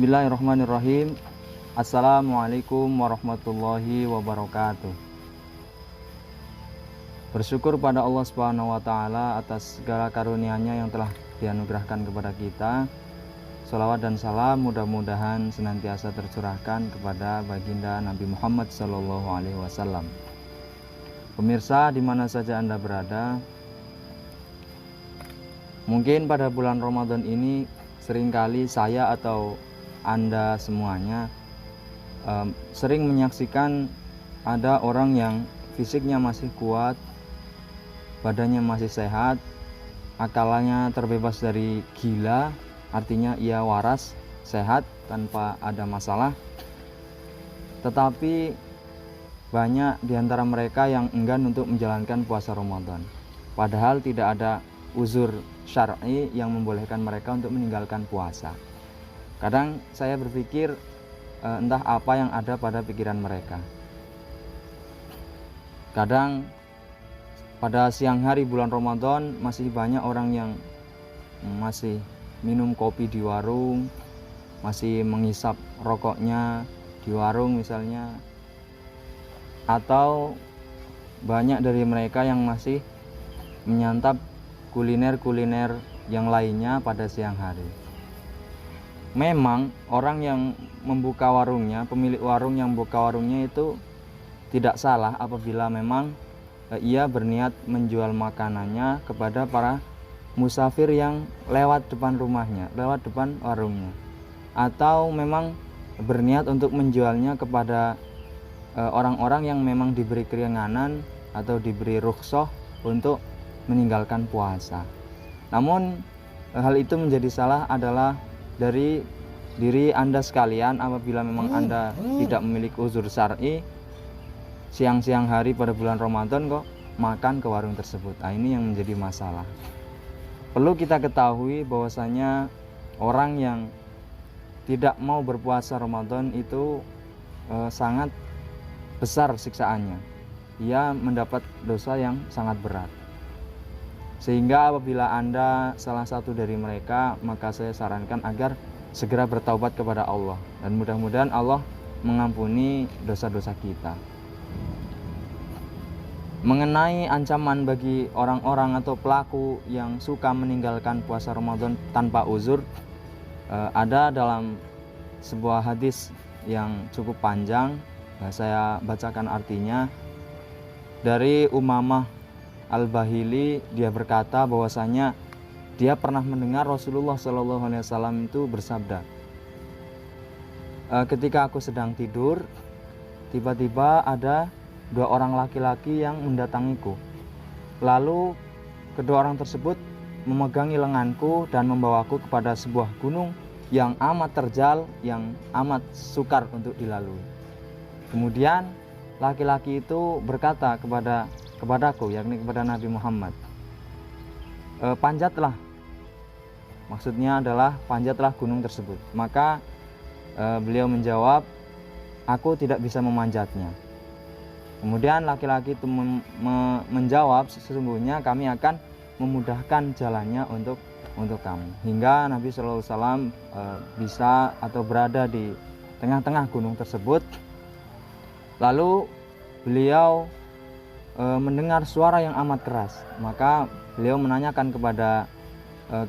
Bismillahirrahmanirrahim. Assalamualaikum warahmatullahi wabarakatuh. Bersyukur pada Allah Subhanahu wa taala atas segala karunia-Nya yang telah dianugerahkan kepada kita. Shalawat dan salam mudah-mudahan senantiasa tercurahkan kepada baginda Nabi Muhammad sallallahu alaihi wasallam. Pemirsa di mana saja Anda berada, mungkin pada bulan Ramadan ini seringkali saya atau Anda semuanya sering menyaksikan ada orang yang fisiknya masih kuat, badannya masih sehat, akalnya terbebas dari gila, artinya ia waras, sehat, tanpa ada masalah. Tetapi banyak di antara mereka yang enggan untuk menjalankan puasa Ramadan, padahal tidak ada uzur syar'i yang membolehkan mereka untuk meninggalkan puasa. Kadang saya berpikir entah apa yang ada pada pikiran mereka. Kadang pada siang hari bulan Ramadan masih banyak orang yang masih minum kopi di warung, masih menghisap rokoknya di warung misalnya, atau banyak dari mereka yang masih menyantap kuliner-kuliner yang lainnya pada siang hari. Memang orang yang membuka warungnya, pemilik warung yang membuka warungnya itu tidak salah apabila memang ia berniat menjual makanannya kepada para musafir yang lewat depan rumahnya, lewat depan warungnya, atau memang berniat untuk menjualnya kepada orang-orang yang memang diberi keringanan atau diberi rukhsah untuk meninggalkan puasa. Namun hal itu menjadi salah adalah dari diri Anda sekalian apabila memang Anda tidak memiliki uzur syar'i, siang-siang hari pada bulan Ramadan kok makan ke warung tersebut. Nah, ini yang menjadi masalah. Perlu kita ketahui bahwasanya orang yang tidak mau berpuasa Ramadan itu sangat besar siksaannya. Ia mendapat dosa yang sangat berat. Sehingga apabila Anda salah satu dari mereka, maka saya sarankan agar segera bertaubat kepada Allah, dan mudah-mudahan Allah mengampuni dosa-dosa kita. Mengenai ancaman bagi orang-orang atau pelaku yang suka meninggalkan puasa Ramadan tanpa uzur, ada dalam sebuah hadis yang cukup panjang. Saya bacakan artinya. Dari Umamah Al-Bahili, dia berkata bahwasanya dia pernah mendengar Rasulullah SAW itu bersabda, ketika aku sedang tidur, tiba-tiba ada dua orang laki-laki yang mendatangiku. Lalu kedua orang tersebut memegangi lenganku dan membawaku kepada sebuah gunung yang amat terjal, yang amat sukar untuk dilalui. Kemudian laki-laki itu berkata kepadaku, yakni kepada Nabi Muhammad, panjatlah, maksudnya adalah panjatlah gunung tersebut. Maka beliau menjawab, aku tidak bisa memanjatnya. Kemudian laki-laki itu menjawab, sesungguhnya kami akan memudahkan jalannya untuk kamu, hingga Nabi SAW bisa atau berada di tengah-tengah gunung tersebut. Lalu beliau mendengar suara yang amat keras. Maka beliau menanyakan kepada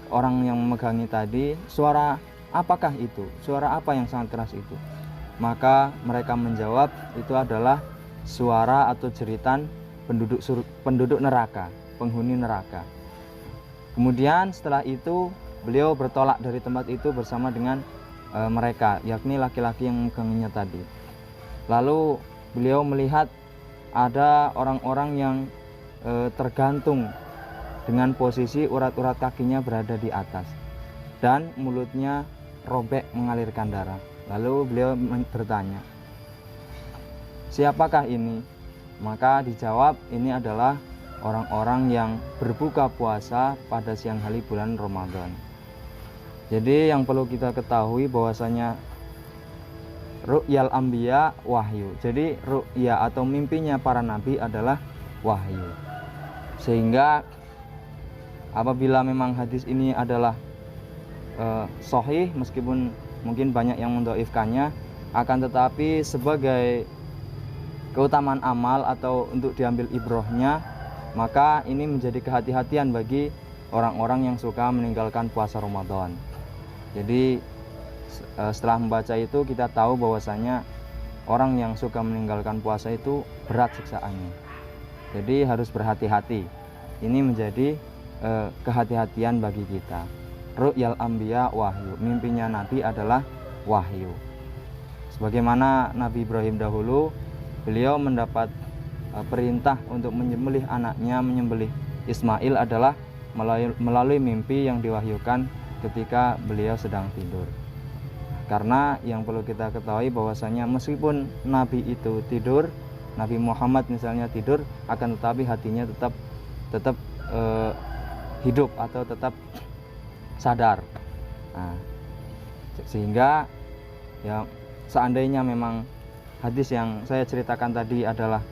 orang yang memegangi tadi, suara apakah itu? Suara apa yang sangat keras itu? Maka mereka menjawab, itu adalah suara atau jeritan penduduk neraka, penghuni neraka. Kemudian setelah itu beliau bertolak dari tempat itu bersama dengan mereka, yakni laki-laki yang memeganginya tadi. Lalu beliau melihat ada orang-orang yang tergantung dengan posisi urat-urat kakinya berada di atas dan mulutnya robek mengalirkan darah. Lalu beliau bertanya, siapakah ini? Maka dijawab, ini adalah orang-orang yang berbuka puasa pada siang hari bulan Ramadan. Jadi yang perlu kita ketahui bahwasanya ru'yal anbiya wahyu. Jadi ru'ya atau mimpinya para nabi adalah wahyu. Sehingga apabila memang hadis ini adalah sahih, meskipun mungkin banyak yang mendoifkannya, akan tetapi sebagai keutamaan amal atau untuk diambil ibrohnya, maka ini menjadi kehati-hatian bagi orang-orang yang suka meninggalkan puasa Ramadan. Jadi setelah membaca itu kita tahu bahwasanya orang yang suka meninggalkan puasa itu berat siksaannya. Jadi harus berhati-hati. Ini menjadi kehati-hatian bagi kita. Ru'yal anbiya wahyu, mimpinya Nabi adalah wahyu. Sebagaimana Nabi Ibrahim dahulu, beliau mendapat perintah untuk menyembelih anaknya, menyembelih Ismail adalah melalui mimpi yang diwahyukan ketika beliau sedang tidur. Karena yang perlu kita ketahui bahwasanya meskipun Nabi itu tidur, Nabi Muhammad misalnya tidur, akan tetapi hatinya tetap hidup atau tetap sadar. Nah, sehingga ya seandainya memang hadis yang saya ceritakan tadi adalah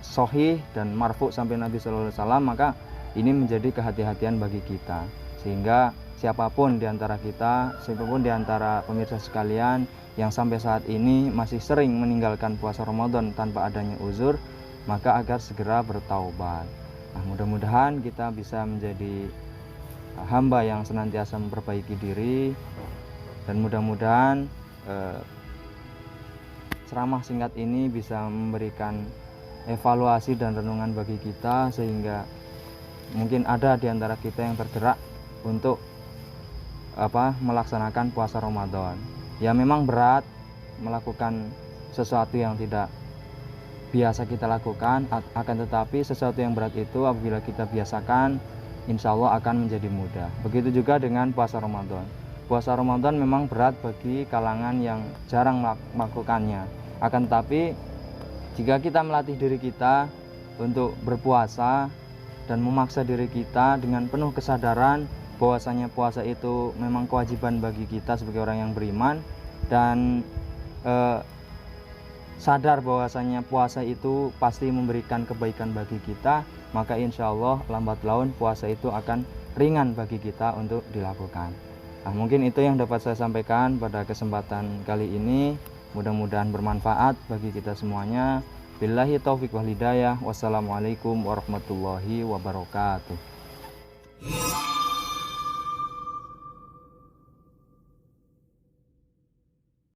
sahih dan marfu sampai Nabi Sallallahu Alaihi Wasallam, maka ini menjadi kehati-hatian bagi kita, sehingga siapapun di antara kita, siapapun di antara pemirsa sekalian yang sampai saat ini masih sering meninggalkan puasa Ramadan tanpa adanya uzur, maka agar segera bertaubat. Nah, mudah-mudahan kita bisa menjadi hamba yang senantiasa memperbaiki diri, dan mudah-mudahan ceramah singkat ini bisa memberikan evaluasi dan renungan bagi kita, sehingga mungkin ada di antara kita yang tergerak untuk melaksanakan puasa Ramadan. Ya memang berat melakukan sesuatu yang tidak biasa kita lakukan, akan tetapi sesuatu yang berat itu apabila kita biasakan, insya Allah akan menjadi mudah. Begitu juga dengan puasa Ramadan. Puasa Ramadan memang berat bagi kalangan yang jarang melakukannya. Akan tetapi jika kita melatih diri kita untuk berpuasa dan memaksa diri kita dengan penuh kesadaran bahwasanya puasa itu memang kewajiban bagi kita sebagai orang yang beriman, dan sadar bahwasanya puasa itu pasti memberikan kebaikan bagi kita, maka insya Allah lambat laun puasa itu akan ringan bagi kita untuk dilakukan. Nah, mungkin itu yang dapat saya sampaikan pada kesempatan kali ini. Mudah-mudahan bermanfaat bagi kita semuanya. Billahi taufiq wal hidayah. Wassalamualaikum warahmatullahi wabarakatuh.